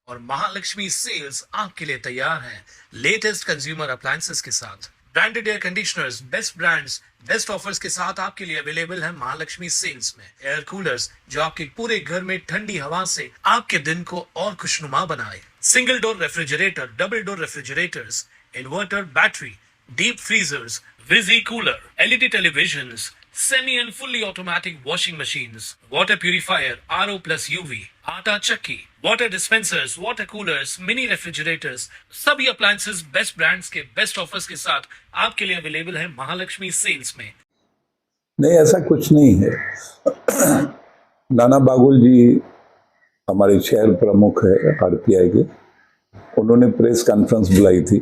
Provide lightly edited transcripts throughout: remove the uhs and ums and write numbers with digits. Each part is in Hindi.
और महालक्ष्मी सेल्स आपके लिए तैयार है लेटेस्ट कंज्यूमर अप्लायंसेस के साथ। Branded air conditioners, best brands, best offers के साथ आपके लिए अवेलेबल है महालक्ष्मी सेल्स में। एयर कूलर्स जो आपके पूरे घर में ठंडी हवा से आपके दिन को और खुशनुमा बनाए। Single door refrigerator, double door refrigerators, inverter battery, deep freezers, visi cooler, LED televisions, semi and fully automatic washing machines, water purifier, RO plus UV, आटा चक्की, water dispensers, water coolers, mini refrigerators, सभी अप्लायंसेस बेस्ट ब्रांड्स के बेस्ट ऑफर्स के साथ आपके लिए अवेलेबल है महालक्ष्मी सेल्स में। नहीं, ऐसा कुछ नहीं है। नाना बागुल जी हमारे शहर प्रमुख है आरपीआई के, उन्होंने प्रेस कॉन्फ्रेंस बुलाई थी।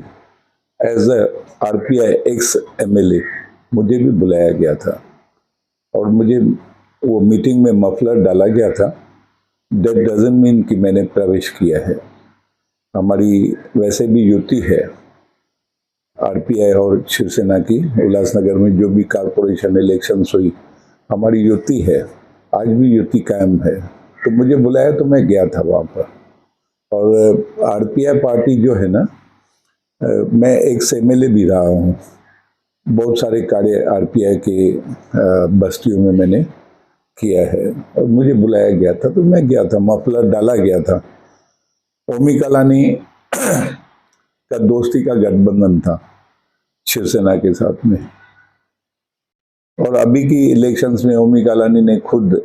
As a RPI ex MLA मुझे भी बुलाया गया था और मुझे वो मीटिंग में मफलर डाला गया था। दैट डजंट मीन कि मैंने प्रवेश किया है। हमारी वैसे भी युति है आरपीआई और शिवसेना की। उल्लासनगर में जो भी कारपोरेशन इलेक्शंस हुई, हमारी युति है, आज भी युति कायम है। तो मुझे बुलाया तो मैं गया था वहाँ पर। और आरपीआई पार्टी जो है ना, मैं एक एमएलए भी रहा हूँ। बहुत सारे कार्य आरपीआई के बस्तियों में मैंने किया है और मुझे बुलाया गया था तो मैं गया था। मफलर डाला गया था। ओमी कलानी का दोस्ती का गठबंधन था शिवसेना के साथ में, और अभी की इलेक्शंस में ओमी कलानी ने खुद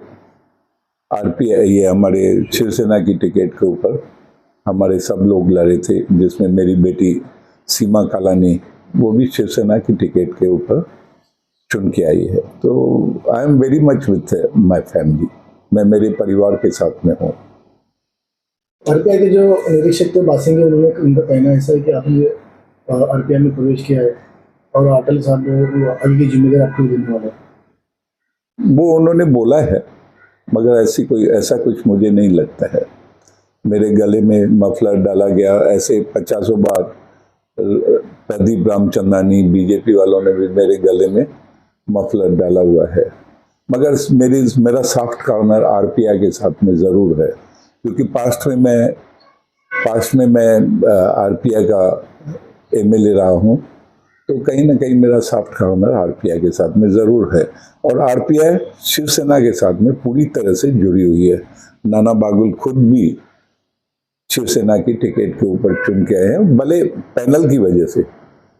आरपीआई, ये हमारे शिवसेना की टिकट के ऊपर हमारे सब लोग लड़े थे, जिसमें मेरी बेटी सीमा कलानी, वो भी शिवसेना की टिकट के ऊपर चुन के आई है। तो I am very much with my family. मैं मेरे परिवार के साथ में हूँ। आरपीआई के जो निरीक्षक थे बासिंगे, उनका कहना ऐसा है कि आपने आरपीआई में प्रवेश किया है और अटल साहब आगे की जिम्मेदारी आपको देने वाले हैं। वो उन्होंने बोला है, मगर ऐसा कुछ मुझे नहीं लगता है। मेरे गले में मफलर डाला गया ऐसे 50 बार। प्रदीप रामचंदानी, बीजेपी वालों ने भी मेरे गले में मफलर डाला हुआ है। मगर मेरा सॉफ्ट कॉर्नर आरपीआई के साथ में ज़रूर है, क्योंकि पास्ट में मैं आरपीआई का एमएलए रहा हूँ। तो कहीं ना कहीं मेरा सॉफ्ट कॉर्नर आरपीआई के साथ में ज़रूर है। और आरपीआई शिवसेना के साथ में पूरी तरह से जुड़ी हुई है। नाना बागुल खुद भी शिवसेना की टिकट के ऊपर चुन के आए हैं, भले पैनल की वजह से,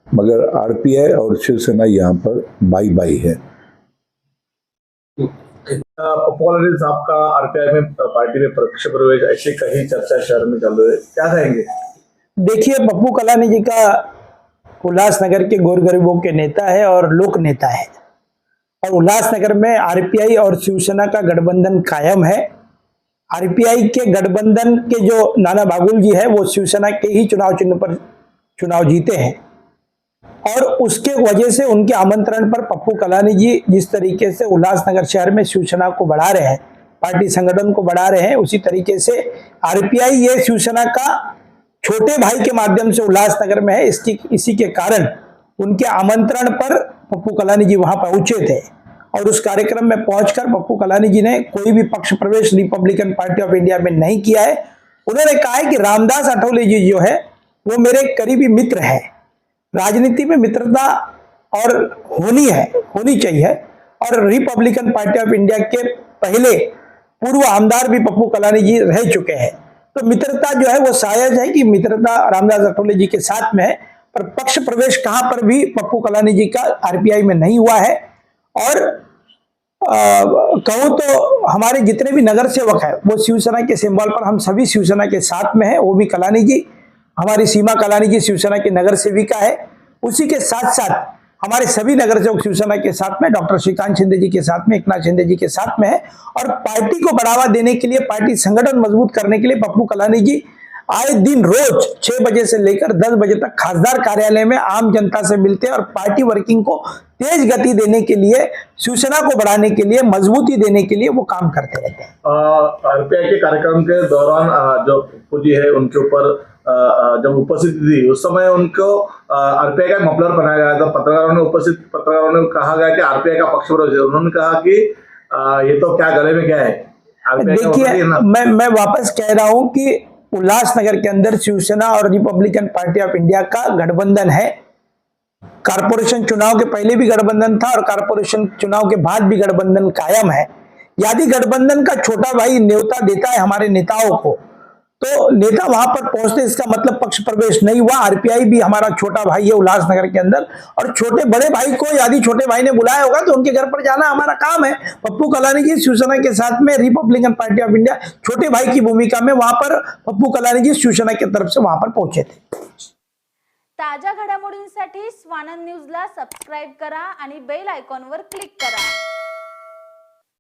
मगर आरपीआई और शिवसेना यहाँ पर बाई बाई है। पॉपुलर साहब का आरपीआई में पार्टी में प्रत्यक्ष प्रवेश, ऐसे कई चर्चा शहर में चल रही है, क्या कहेंगे? देखिए, पप्पू कलानी जी का उल्लासनगर के गौर गरीबों के नेता है और लोक नेता है, और उल्लासनगर में आरपीआई और शिवसेना का गठबंधन कायम है। आरपीआई के गठबंधन के जो नाना बागुल जी है, वो शिवसेना के ही चुनाव चिन्ह पर चुनाव जीते हैं, और उसके वजह से उनके आमंत्रण पर पप्पू कलानी जी जिस तरीके से उल्लासनगर शहर में शिवसेना को बढ़ा रहे हैं, पार्टी संगठन को बढ़ा रहे हैं, उसी तरीके से आरपीआई ये शिवसेना का छोटे भाई के माध्यम से उल्लासनगर में है। इसी के कारण उनके आमंत्रण पर पप्पू कलानी जी वहां पहुंचे थे, और उस कार्यक्रम में पहुंचकर पप्पू कलानी जी ने कोई भी पक्ष प्रवेश रिपब्लिकन पार्टी ऑफ इंडिया में नहीं किया है। उन्होंने कहा है कि रामदास अठौले जी जो है वो मेरे करीबी मित्र है। राजनीति में मित्रता और होनी चाहिए, और रिपब्लिकन पार्टी ऑफ इंडिया के पहले पूर्व आमदार भी पप्पू कलानी जी रह चुके हैं। तो मित्रता जो है वो सायज है कि मित्रता रामदास अठौले जी के साथ में है, पर पक्ष प्रवेश कहां पर भी पप्पू कलानी जी का आरपीआई में नहीं हुआ है। और कहूं तो हमारे जितने भी नगर सेवक है वो शिवसेना के सिंबल पर, हम सभी शिवसेना के साथ में है। वो भी कलानी जी, हमारी सीमा कलानी जी शिवसेना की नगर सेविका है। उसी के साथ साथ हमारे सभी नगर सेवक शिवसेना के साथ में, डॉक्टर श्रीकांत शिंदे जी के साथ में, एकनाथ शिंदे जी के साथ में है। और पार्टी को बढ़ावा देने के लिए, पार्टी संगठन मजबूत करने के लिए पप्पू कलानी जी आए दिन रोज 6 बजे से लेकर 10 बजे तक खासदार कार्यालय में आम जनता से मिलते हैं, और पार्टी वर्किंग को तेज गति देने के लिए, शिवसेना को बढ़ाने के लिए, मजबूती देने के लिए वो काम करते रहते हैं। आरपीआई के कार्यक्रम के दौरान जो पप्पू जी है उनके ऊपर जब उपस्थित थी, उस समय उनको आरपीआई का मफलर बनाया गया था। पत्रकारों ने कहा गया कि आरपीआई का पक्ष विरोध है। उन्होंने कहा कि ये तो क्या गले में क्या है। देखिए, मैं वापस कह रहा हूं कि उल्लासनगर के अंदर शिवसेना और रिपब्लिकन पार्टी ऑफ इंडिया का गठबंधन है। कारपोरेशन चुनाव के पहले भी गठबंधन था और कारपोरेशन चुनाव के बाद भी गठबंधन कायम है। यदि गठबंधन का छोटा भाई न्योता देता है हमारे नेताओं को, तो नेता वहां पर पहुंचते, इसका मतलब पक्ष प्रवेश नहीं हुआ। आरपीआई भी हमारा छोटा भाई है उल्लासनगर के अंदर, और छोटे बड़े भाई को यदि छोटे भाई ने बुलाया होगा तो उनके घर पर जाना हमारा काम है। पप्पू कलानी जी शिवसेना के साथ में रिपब्लिकन पार्टी ऑफ इंडिया छोटे भाई की भूमिका में वहां पर पप्पू कलानी जी शिवसेना की तरफ से वहां पर पहुंचे थे। ताज्या घडामोडींसाठी स्वानंद न्यूजला सबस्क्राईब करा आणि बेल आयकॉनवर क्लिक करा।